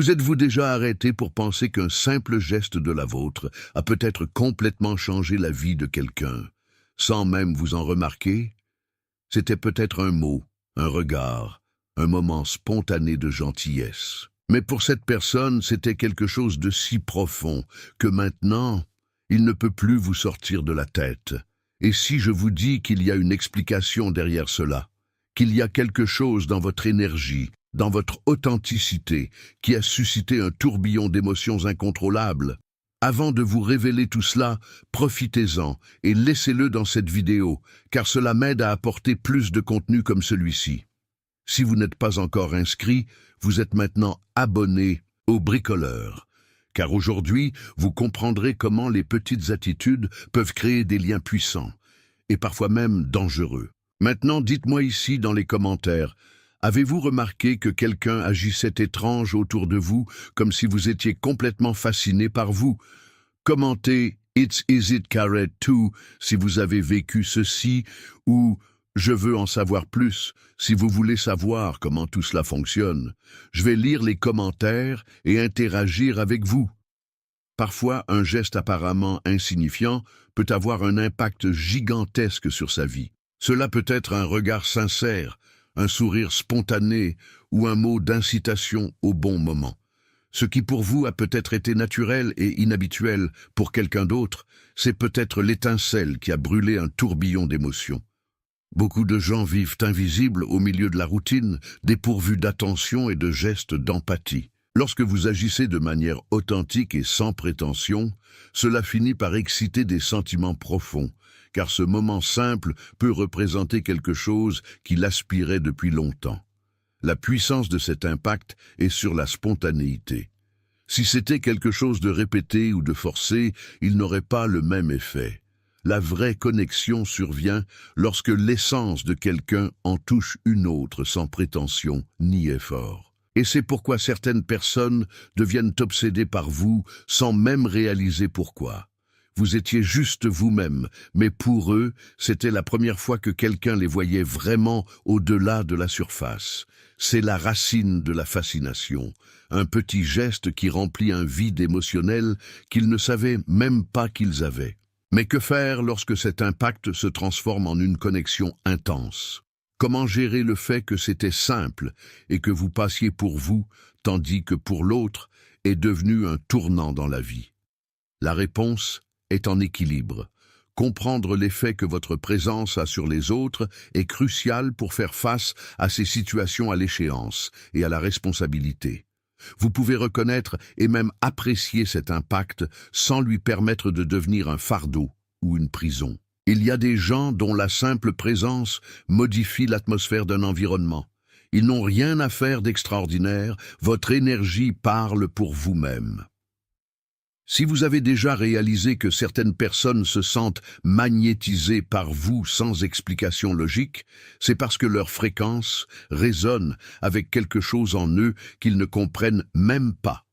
Vous êtes-vous déjà arrêté pour penser qu'un simple geste de la vôtre a peut-être complètement changé la vie de quelqu'un, sans même vous en remarquer? C'était peut-être un mot, un regard, un moment spontané de gentillesse. Mais pour cette personne, c'était quelque chose de si profond que maintenant, il ne peut plus vous sortir de la tête. Et si je vous dis qu'il y a une explication derrière cela, qu'il y a quelque chose dans votre énergie, dans votre authenticité, qui a suscité un tourbillon d'émotions incontrôlables, avant de vous révéler tout cela, profitez-en et laissez-le dans cette vidéo, car cela m'aide à apporter plus de contenu comme celui-ci. Si vous n'êtes pas encore inscrit, vous êtes maintenant abonné au Bricoleur, car aujourd'hui, vous comprendrez comment les petites attitudes peuvent créer des liens puissants, et parfois même dangereux. Maintenant, dites-moi ici dans les commentaires, avez-vous remarqué que quelqu'un agissait étrange autour de vous, comme si vous étiez complètement fasciné par vous? Commentez « It's Is It Carrot Too » si vous avez vécu ceci, ou « Je veux en savoir plus » si vous voulez savoir comment tout cela fonctionne. Je vais lire les commentaires et interagir avec vous. Parfois, un geste apparemment insignifiant peut avoir un impact gigantesque sur sa vie. Cela peut être un regard sincère, un sourire spontané ou un mot d'incitation au bon moment. Ce qui pour vous a peut-être été naturel et inhabituel, pour quelqu'un d'autre, c'est peut-être l'étincelle qui a brûlé un tourbillon d'émotions. Beaucoup de gens vivent invisibles au milieu de la routine, dépourvus d'attention et de gestes d'empathie. Lorsque vous agissez de manière authentique et sans prétention, cela finit par exciter des sentiments profonds, car ce moment simple peut représenter quelque chose qu'il aspirait depuis longtemps. La puissance de cet impact est sur la spontanéité. Si c'était quelque chose de répété ou de forcé, il n'aurait pas le même effet. La vraie connexion survient lorsque l'essence de quelqu'un en touche une autre sans prétention ni effort. Et c'est pourquoi certaines personnes deviennent obsédées par vous sans même réaliser pourquoi. Vous étiez juste vous-même, mais pour eux, c'était la première fois que quelqu'un les voyait vraiment au-delà de la surface. C'est la racine de la fascination, un petit geste qui remplit un vide émotionnel qu'ils ne savaient même pas qu'ils avaient. Mais que faire lorsque cet impact se transforme en une connexion intense? Comment gérer le fait que c'était simple et que vous passiez pour vous, tandis que pour l'autre est devenu un tournant dans la vie? La réponse est en équilibre. Comprendre l'effet que votre présence a sur les autres est crucial pour faire face à ces situations à l'échéance et à la responsabilité. Vous pouvez reconnaître et même apprécier cet impact sans lui permettre de devenir un fardeau ou une prison. Il y a des gens dont la simple présence modifie l'atmosphère d'un environnement. Ils n'ont rien à faire d'extraordinaire, votre énergie parle pour vous-même. Si vous avez déjà réalisé que certaines personnes se sentent magnétisées par vous sans explication logique, c'est parce que leur fréquence résonne avec quelque chose en eux qu'ils ne comprennent même pas.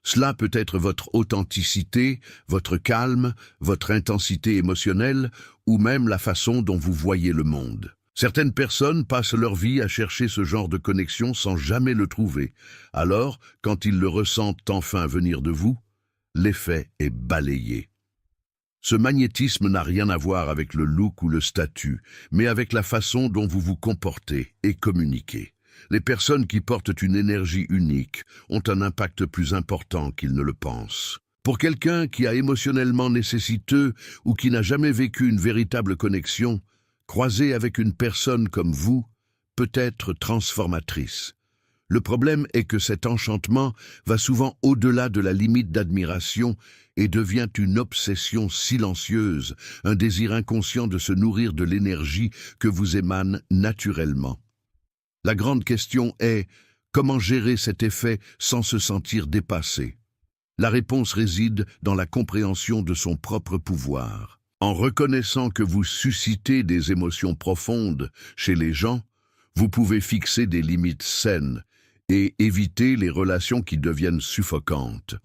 Cela peut être votre authenticité, votre calme, votre intensité émotionnelle ou même la façon dont vous voyez le monde. Certaines personnes passent leur vie à chercher ce genre de connexion sans jamais le trouver. Alors, quand ils le ressentent enfin venir de vous, l'effet est balayé. Ce magnétisme n'a rien à voir avec le look ou le statut, mais avec la façon dont vous vous comportez et communiquez. Les personnes qui portent une énergie unique ont un impact plus important qu'ils ne le pensent. Pour quelqu'un qui a émotionnellement nécessiteux ou qui n'a jamais vécu une véritable connexion, croiser avec une personne comme vous peut être transformatrice. Le problème est que cet enchantement va souvent au-delà de la limite d'admiration et devient une obsession silencieuse, un désir inconscient de se nourrir de l'énergie que vous émane naturellement. La grande question est, comment gérer cet effet sans se sentir dépassé? La réponse réside dans la compréhension de son propre pouvoir. En reconnaissant que vous suscitez des émotions profondes chez les gens, vous pouvez fixer des limites saines et éviter les relations qui deviennent suffocantes.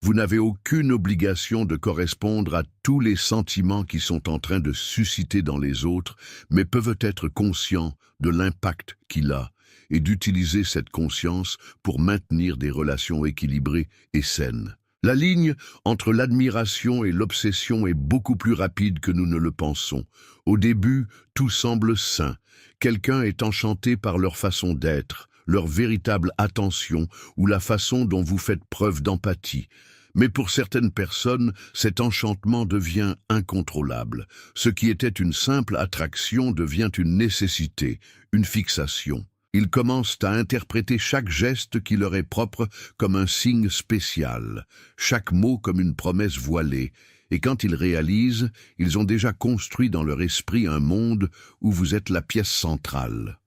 Vous n'avez aucune obligation de correspondre à tous les sentiments qui sont en train de susciter dans les autres, mais peuvent être conscients de l'impact qu'il a et d'utiliser cette conscience pour maintenir des relations équilibrées et saines. La ligne entre l'admiration et l'obsession est beaucoup plus rapide que nous ne le pensons. Au début, tout semble sain. Quelqu'un est enchanté par leur façon d'être, leur véritable attention ou la façon dont vous faites preuve d'empathie. Mais pour certaines personnes, cet enchantement devient incontrôlable. Ce qui était une simple attraction devient une nécessité, une fixation. Ils commencent à interpréter chaque geste qui leur est propre comme un signe spécial, chaque mot comme une promesse voilée, et quand ils réalisent, ils ont déjà construit dans leur esprit un monde où vous êtes la pièce centrale.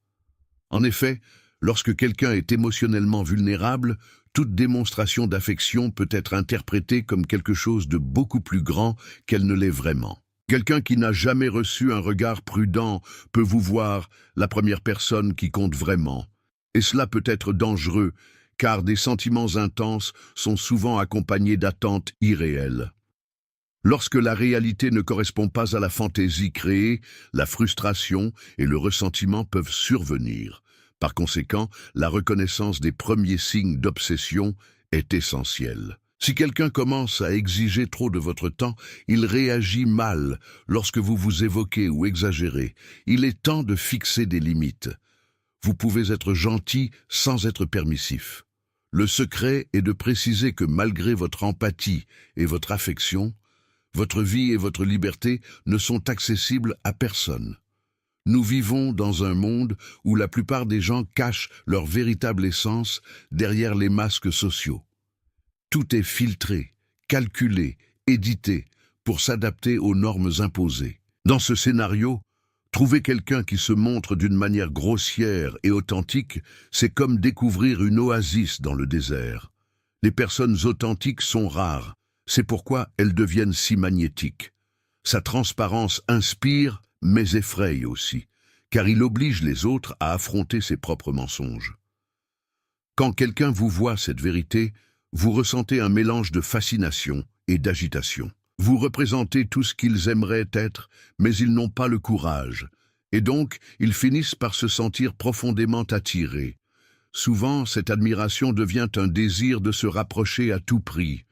En effet, lorsque quelqu'un est émotionnellement vulnérable, toute démonstration d'affection peut être interprétée comme quelque chose de beaucoup plus grand qu'elle ne l'est vraiment. Quelqu'un qui n'a jamais reçu un regard prudent peut vous voir la première personne qui compte vraiment. Et cela peut être dangereux, car des sentiments intenses sont souvent accompagnés d'attentes irréelles. Lorsque la réalité ne correspond pas à la fantaisie créée, la frustration et le ressentiment peuvent survenir. Par conséquent, la reconnaissance des premiers signes d'obsession est essentielle. Si quelqu'un commence à exiger trop de votre temps, il réagit mal lorsque vous vous évoquez ou exagérez. Il est temps de fixer des limites. Vous pouvez être gentil sans être permissif. Le secret est de préciser que malgré votre empathie et votre affection, votre vie et votre liberté ne sont accessibles à personne. Nous vivons dans un monde où la plupart des gens cachent leur véritable essence derrière les masques sociaux. Tout est filtré, calculé, édité pour s'adapter aux normes imposées. Dans ce scénario, trouver quelqu'un qui se montre d'une manière grossière et authentique, c'est comme découvrir une oasis dans le désert. Les personnes authentiques sont rares, c'est pourquoi elles deviennent si magnétiques. Sa transparence inspire, mais effraie aussi, car il oblige les autres à affronter ses propres mensonges. Quand quelqu'un vous voit cette vérité, vous ressentez un mélange de fascination et d'agitation. Vous représentez tout ce qu'ils aimeraient être, mais ils n'ont pas le courage, et donc ils finissent par se sentir profondément attirés. Souvent, cette admiration devient un désir de se rapprocher à tout prix,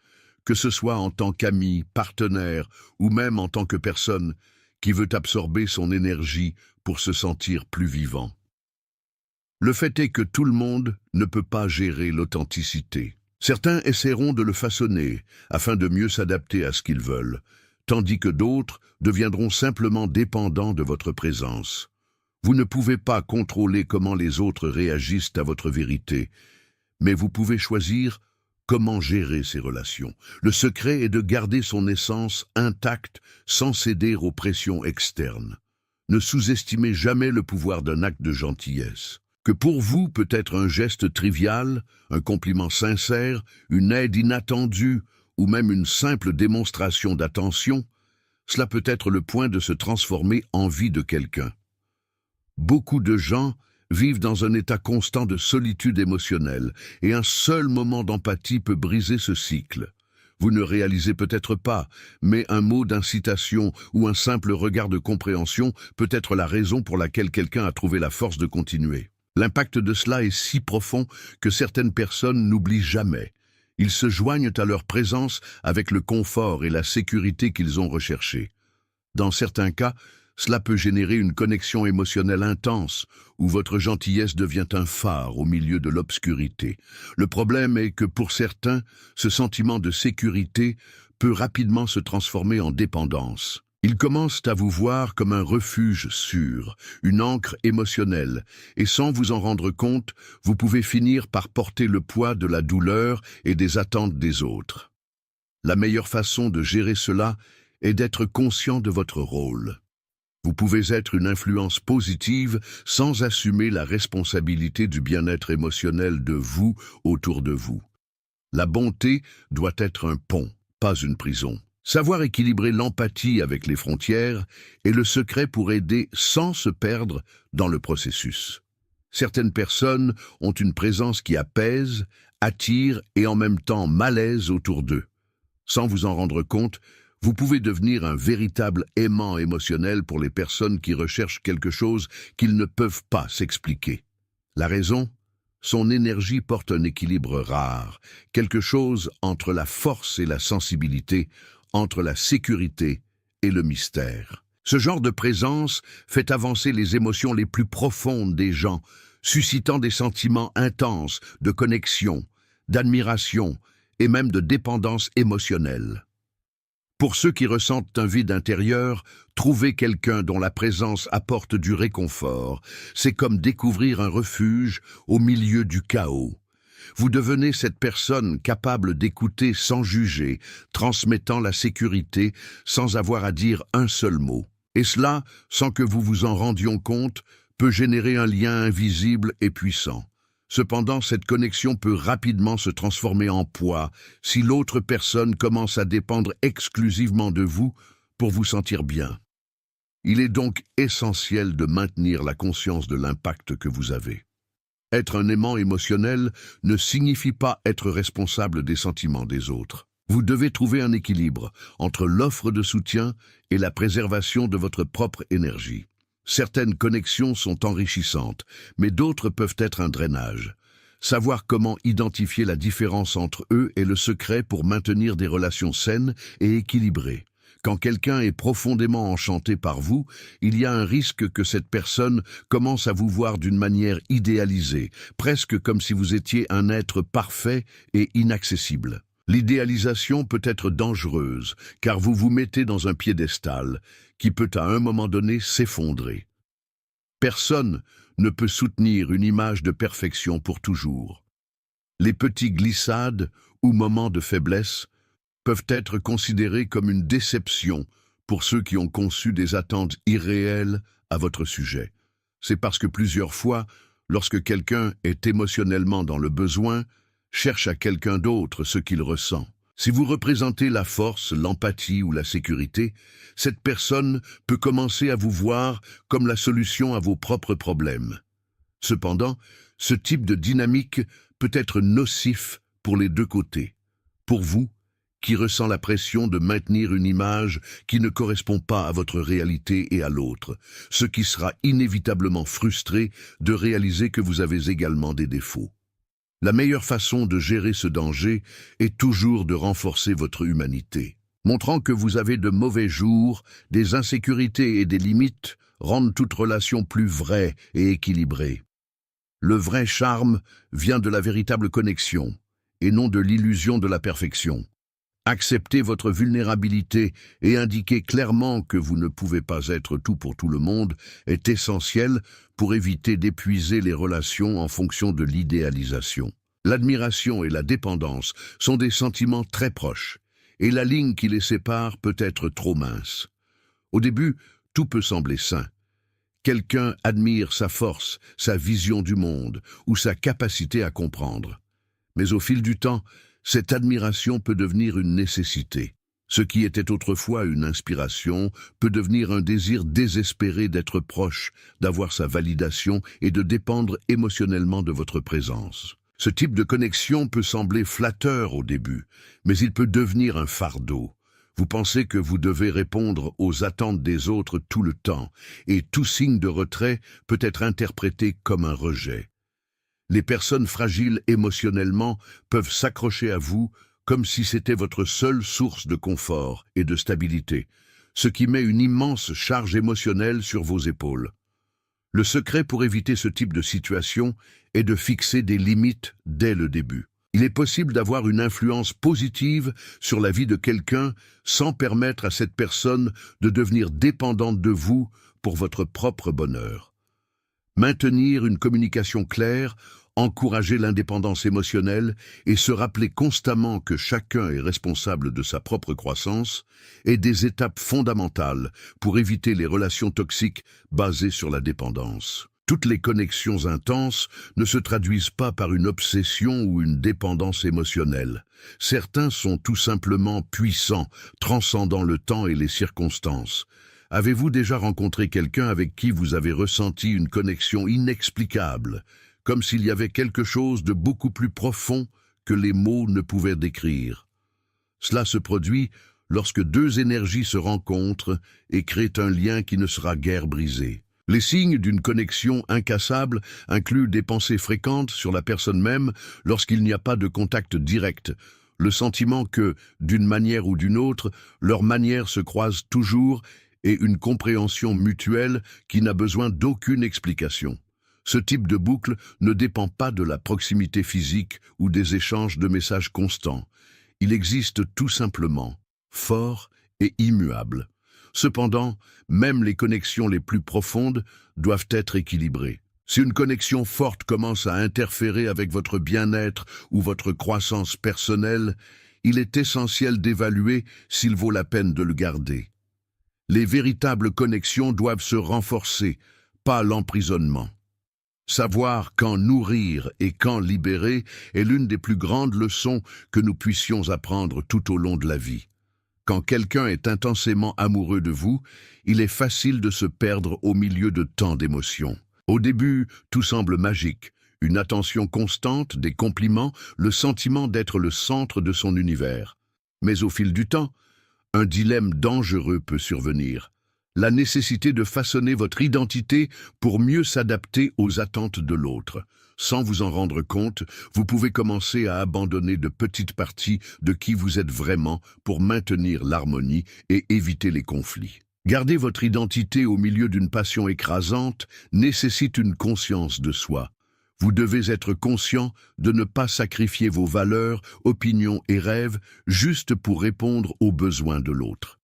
que ce soit en tant qu'ami, partenaire ou même en tant que personne qui veut absorber son énergie pour se sentir plus vivant. Le fait est que tout le monde ne peut pas gérer l'authenticité. Certains essaieront de le façonner afin de mieux s'adapter à ce qu'ils veulent, tandis que d'autres deviendront simplement dépendants de votre présence. Vous ne pouvez pas contrôler comment les autres réagissent à votre vérité, mais vous pouvez choisir comment gérer ces relations. Le secret est de garder son essence intacte sans céder aux pressions externes. Ne sous-estimez jamais le pouvoir d'un acte de gentillesse. Que pour vous peut être un geste trivial, un compliment sincère, une aide inattendue ou même une simple démonstration d'attention, cela peut être le point de se transformer en vie de quelqu'un. Beaucoup de gens vivent dans un état constant de solitude émotionnelle et un seul moment d'empathie peut briser ce cycle. Vous ne réalisez peut-être pas, mais un mot d'incitation ou un simple regard de compréhension peut être la raison pour laquelle quelqu'un a trouvé la force de continuer. L'impact de cela est si profond que certaines personnes n'oublient jamais. Ils se joignent à leur présence avec le confort et la sécurité qu'ils ont recherchés. Dans certains cas, cela peut générer une connexion émotionnelle intense, où votre gentillesse devient un phare au milieu de l'obscurité. Le problème est que pour certains, ce sentiment de sécurité peut rapidement se transformer en dépendance. Ils commencent à vous voir comme un refuge sûr, une ancre émotionnelle, et sans vous en rendre compte, vous pouvez finir par porter le poids de la douleur et des attentes des autres. La meilleure façon de gérer cela est d'être conscient de votre rôle. Vous pouvez être une influence positive sans assumer la responsabilité du bien-être émotionnel de vous autour de vous. La bonté doit être un pont, pas une prison. Savoir équilibrer l'empathie avec les frontières est le secret pour aider sans se perdre dans le processus. Certaines personnes ont une présence qui apaise, attire et en même temps malaise autour d'eux. Sans vous en rendre compte, vous pouvez devenir un véritable aimant émotionnel pour les personnes qui recherchent quelque chose qu'ils ne peuvent pas s'expliquer. La raison? Son énergie porte un équilibre rare, quelque chose entre la force et la sensibilité, entre la sécurité et le mystère. Ce genre de présence fait avancer les émotions les plus profondes des gens, suscitant des sentiments intenses de connexion, d'admiration et même de dépendance émotionnelle. Pour ceux qui ressentent un vide intérieur, trouver quelqu'un dont la présence apporte du réconfort, c'est comme découvrir un refuge au milieu du chaos. Vous devenez cette personne capable d'écouter sans juger, transmettant la sécurité sans avoir à dire un seul mot. Et cela, sans que vous vous en rendiez compte, peut générer un lien invisible et puissant. Cependant, cette connexion peut rapidement se transformer en poids si l'autre personne commence à dépendre exclusivement de vous pour vous sentir bien. Il est donc essentiel de maintenir la conscience de l'impact que vous avez. Être un aimant émotionnel ne signifie pas être responsable des sentiments des autres. Vous devez trouver un équilibre entre l'offre de soutien et la préservation de votre propre énergie. Certaines connexions sont enrichissantes, mais d'autres peuvent être un drainage. Savoir comment identifier la différence entre eux est le secret pour maintenir des relations saines et équilibrées. Quand quelqu'un est profondément enchanté par vous, il y a un risque que cette personne commence à vous voir d'une manière idéalisée, presque comme si vous étiez un être parfait et inaccessible. L'idéalisation peut être dangereuse, car vous vous mettez dans un piédestal qui peut à un moment donné s'effondrer. Personne ne peut soutenir une image de perfection pour toujours. Les petits glissades ou moments de faiblesse peuvent être considérés comme une déception pour ceux qui ont conçu des attentes irréelles à votre sujet. C'est parce que plusieurs fois, lorsque quelqu'un est émotionnellement dans le besoin, cherche à quelqu'un d'autre ce qu'il ressent. Si vous représentez la force, l'empathie ou la sécurité, cette personne peut commencer à vous voir comme la solution à vos propres problèmes. Cependant, ce type de dynamique peut être nocif pour les deux côtés. Pour vous, qui ressent la pression de maintenir une image qui ne correspond pas à votre réalité et à l'autre, ce qui sera inévitablement frustré de réaliser que vous avez également des défauts. La meilleure façon de gérer ce danger est toujours de renforcer votre humanité. Montrant que vous avez de mauvais jours, des insécurités et des limites rendent toute relation plus vraie et équilibrée. Le vrai charme vient de la véritable connexion, et non de l'illusion de la perfection. Acceptez votre vulnérabilité et indiquer clairement que vous ne pouvez pas être tout pour tout le monde est essentiel pour éviter d'épuiser les relations en fonction de l'idéalisation. L'admiration et la dépendance sont des sentiments très proches, et la ligne qui les sépare peut être trop mince. Au début, tout peut sembler sain. Quelqu'un admire sa force, sa vision du monde ou sa capacité à comprendre. Mais au fil du temps, cette admiration peut devenir une nécessité. Ce qui était autrefois une inspiration peut devenir un désir désespéré d'être proche, d'avoir sa validation et de dépendre émotionnellement de votre présence. Ce type de connexion peut sembler flatteur au début, mais il peut devenir un fardeau. Vous pensez que vous devez répondre aux attentes des autres tout le temps, et tout signe de retrait peut être interprété comme un rejet. Les personnes fragiles émotionnellement peuvent s'accrocher à vous comme si c'était votre seule source de confort et de stabilité, ce qui met une immense charge émotionnelle sur vos épaules. Le secret pour éviter ce type de situation est de fixer des limites dès le début. Il est possible d'avoir une influence positive sur la vie de quelqu'un sans permettre à cette personne de devenir dépendante de vous pour votre propre bonheur. Maintenir une communication claire, encourager l'indépendance émotionnelle et se rappeler constamment que chacun est responsable de sa propre croissance est des étapes fondamentales pour éviter les relations toxiques basées sur la dépendance. Toutes les connexions intenses ne se traduisent pas par une obsession ou une dépendance émotionnelle. Certains sont tout simplement puissants, transcendant le temps et les circonstances. Avez-vous déjà rencontré quelqu'un avec qui vous avez ressenti une connexion inexplicable, comme s'il y avait quelque chose de beaucoup plus profond que les mots ne pouvaient décrire? Cela se produit lorsque deux énergies se rencontrent et créent un lien qui ne sera guère brisé. Les signes d'une connexion incassable incluent des pensées fréquentes sur la personne même lorsqu'il n'y a pas de contact direct, le sentiment que, d'une manière ou d'une autre, leurs manières se croisent toujours et une compréhension mutuelle qui n'a besoin d'aucune explication. Ce type de boucle ne dépend pas de la proximité physique ou des échanges de messages constants. Il existe tout simplement, fort et immuable. Cependant, même les connexions les plus profondes doivent être équilibrées. Si une connexion forte commence à interférer avec votre bien-être ou votre croissance personnelle, il est essentiel d'évaluer s'il vaut la peine de le garder. Les véritables connexions doivent se renforcer, pas l'emprisonnement. Savoir quand nourrir et quand libérer est l'une des plus grandes leçons que nous puissions apprendre tout au long de la vie. Quand quelqu'un est intensément amoureux de vous, il est facile de se perdre au milieu de tant d'émotions. Au début, tout semble magique. Une attention constante, des compliments, le sentiment d'être le centre de son univers. Mais au fil du temps, un dilemme dangereux peut survenir. La nécessité de façonner votre identité pour mieux s'adapter aux attentes de l'autre. Sans vous en rendre compte, vous pouvez commencer à abandonner de petites parties de qui vous êtes vraiment pour maintenir l'harmonie et éviter les conflits. Garder votre identité au milieu d'une passion écrasante nécessite une conscience de soi. Vous devez être conscient de ne pas sacrifier vos valeurs, opinions et rêves juste pour répondre aux besoins de l'autre.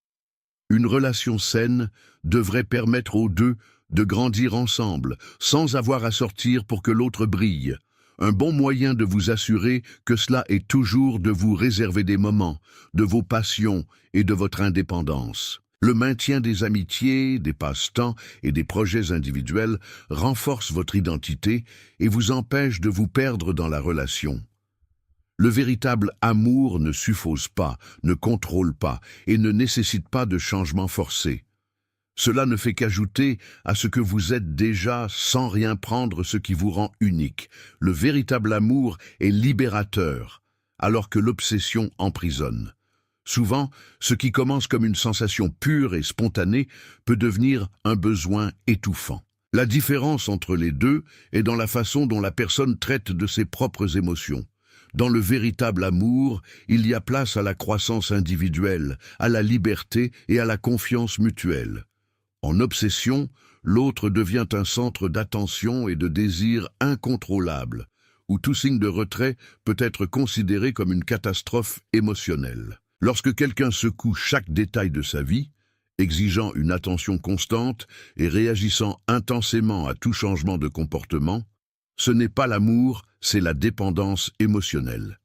Une relation saine devrait permettre aux deux de grandir ensemble, sans avoir à sortir pour que l'autre brille. Un bon moyen de vous assurer que cela est toujours de vous réserver des moments, de vos passions et de votre indépendance. Le maintien des amitiés, des passe-temps et des projets individuels renforce votre identité et vous empêche de vous perdre dans la relation. Le véritable amour ne suppose pas, ne contrôle pas et ne nécessite pas de changement forcé. Cela ne fait qu'ajouter à ce que vous êtes déjà sans rien prendre ce qui vous rend unique. Le véritable amour est libérateur, alors que l'obsession emprisonne. Souvent, ce qui commence comme une sensation pure et spontanée peut devenir un besoin étouffant. La différence entre les deux est dans la façon dont la personne traite de ses propres émotions. Dans le véritable amour, il y a place à la croissance individuelle, à la liberté et à la confiance mutuelle. En obsession, l'autre devient un centre d'attention et de désir incontrôlable, où tout signe de retrait peut être considéré comme une catastrophe émotionnelle. Lorsque quelqu'un secoue chaque détail de sa vie, exigeant une attention constante et réagissant intensément à tout changement de comportement, ce n'est pas l'amour, c'est la dépendance émotionnelle.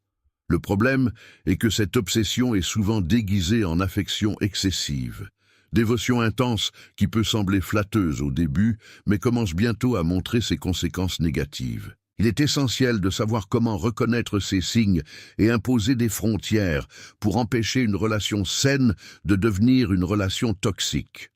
Le problème est que cette obsession est souvent déguisée en affection excessive. Dévotion intense qui peut sembler flatteuse au début, mais commence bientôt à montrer ses conséquences négatives. Il est essentiel de savoir comment reconnaître ces signes et imposer des frontières pour empêcher une relation saine de devenir une relation toxique.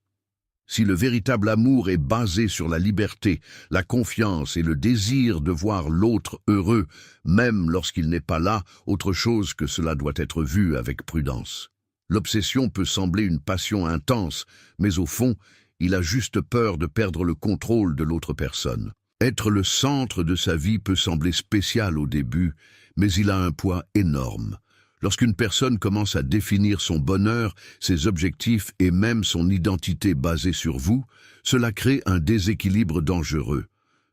Si le véritable amour est basé sur la liberté, la confiance et le désir de voir l'autre heureux, même lorsqu'il n'est pas là, autre chose que cela doit être vu avec prudence. L'obsession peut sembler une passion intense, mais au fond, il a juste peur de perdre le contrôle de l'autre personne. Être le centre de sa vie peut sembler spécial au début, mais il a un poids énorme. Lorsqu'une personne commence à définir son bonheur, ses objectifs et même son identité basée sur vous, cela crée un déséquilibre dangereux.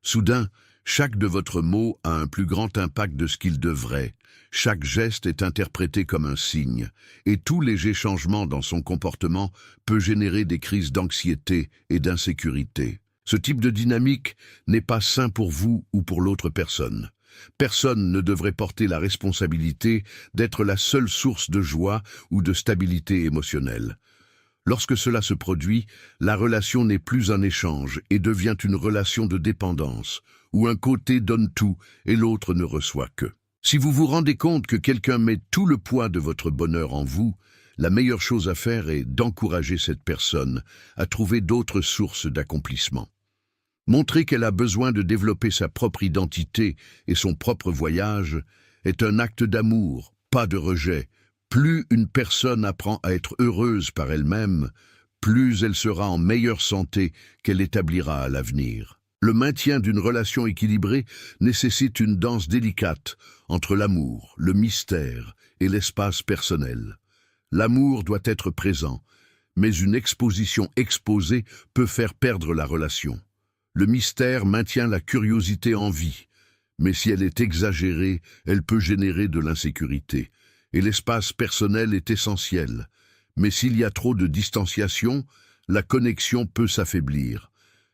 Soudain, chaque de votre mot a un plus grand impact de ce qu'il devrait. Chaque geste est interprété comme un signe, et tout léger changement dans son comportement peut générer des crises d'anxiété et d'insécurité. Ce type de dynamique n'est pas sain pour vous ou pour l'autre personne. Personne ne devrait porter la responsabilité d'être la seule source de joie ou de stabilité émotionnelle. Lorsque cela se produit, la relation n'est plus un échange et devient une relation de dépendance, où un côté donne tout et l'autre ne reçoit que. Si vous vous rendez compte que quelqu'un met tout le poids de votre bonheur en vous, la meilleure chose à faire est d'encourager cette personne à trouver d'autres sources d'accomplissement. Montrer qu'elle a besoin de développer sa propre identité et son propre voyage est un acte d'amour, pas de rejet. Plus une personne apprend à être heureuse par elle-même, plus elle sera en meilleure santé qu'elle établira à l'avenir. Le maintien d'une relation équilibrée nécessite une danse délicate entre l'amour, le mystère et l'espace personnel. L'amour doit être présent, mais une exposition exposée peut faire perdre la relation. Le mystère maintient la curiosité en vie, mais si elle est exagérée, elle peut générer de l'insécurité. Et l'espace personnel est essentiel, mais s'il y a trop de distanciation, la connexion peut s'affaiblir.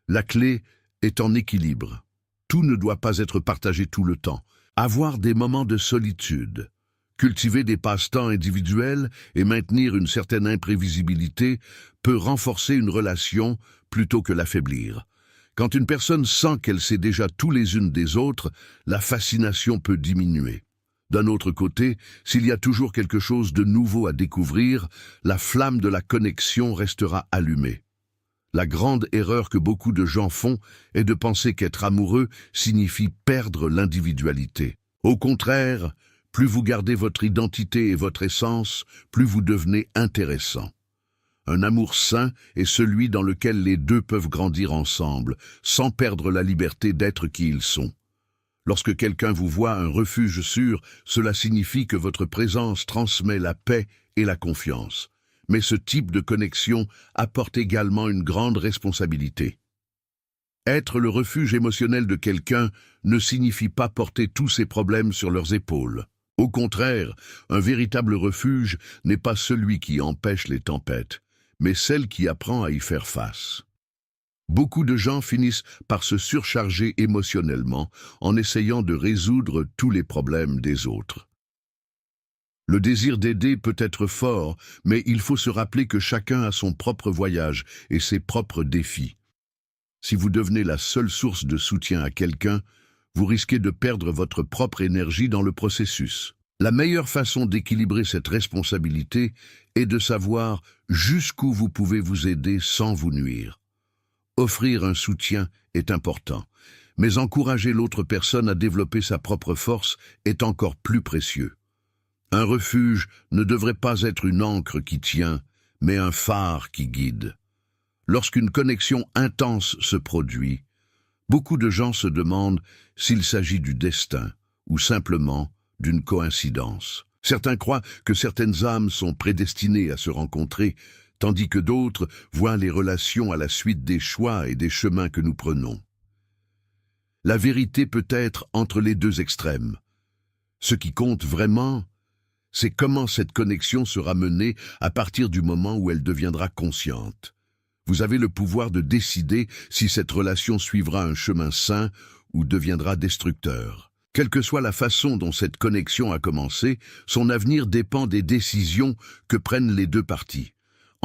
La clé est en équilibre. Tout ne doit pas être partagé tout le temps. Avoir des moments de solitude, cultiver des passe-temps individuels et maintenir une certaine imprévisibilité peut renforcer une relation plutôt que l'affaiblir. Quand une personne sent qu'elle sait déjà tout les unes des autres, la fascination peut diminuer. D'un autre côté, s'il y a toujours quelque chose de nouveau à découvrir, la flamme de la connexion restera allumée. La grande erreur que beaucoup de gens font est de penser qu'être amoureux signifie perdre l'individualité. Au contraire, plus vous gardez votre identité et votre essence, plus vous devenez intéressant. Un amour sain est celui dans lequel les deux peuvent grandir ensemble, sans perdre la liberté d'être qui ils sont. Lorsque quelqu'un vous voit un refuge sûr, cela signifie que votre présence transmet la paix et la confiance. Mais ce type de connexion apporte également une grande responsabilité. Être le refuge émotionnel de quelqu'un ne signifie pas porter tous ses problèmes sur leurs épaules. Au contraire, un véritable refuge n'est pas celui qui empêche les tempêtes, mais celle qui apprend à y faire face. Beaucoup de gens finissent par se surcharger émotionnellement en essayant de résoudre tous les problèmes des autres. Le désir d'aider peut être fort, mais il faut se rappeler que chacun a son propre voyage et ses propres défis. Si vous devenez la seule source de soutien à quelqu'un, vous risquez de perdre votre propre énergie dans le processus. La meilleure façon d'équilibrer cette responsabilité est de savoir jusqu'où vous pouvez vous aider sans vous nuire. Offrir un soutien est important, mais encourager l'autre personne à développer sa propre force est encore plus précieux. Un refuge ne devrait pas être une ancre qui tient, mais un phare qui guide. Lorsqu'une connexion intense se produit, beaucoup de gens se demandent s'il s'agit du destin ou simplement d'une coïncidence. Certains croient que certaines âmes sont prédestinées à se rencontrer, tandis que d'autres voient les relations à la suite des choix et des chemins que nous prenons. La vérité peut être entre les deux extrêmes. Ce qui compte vraiment, c'est comment cette connexion sera menée à partir du moment où elle deviendra consciente. Vous avez le pouvoir de décider si cette relation suivra un chemin sain ou deviendra destructeur. Quelle que soit la façon dont cette connexion a commencé, son avenir dépend des décisions que prennent les deux parties.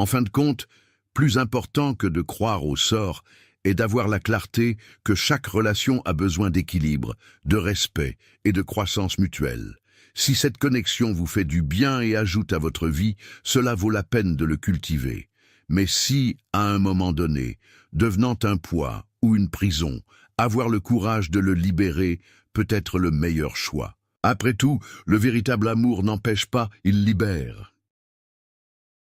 En fin de compte, plus important que de croire au sort est d'avoir la clarté que chaque relation a besoin d'équilibre, de respect et de croissance mutuelle. Si cette connexion vous fait du bien et ajoute à votre vie, cela vaut la peine de le cultiver. Mais si, à un moment donné, devenant un poids ou une prison, avoir le courage de le libérer peut être le meilleur choix. Après tout, le véritable amour n'empêche pas, il libère.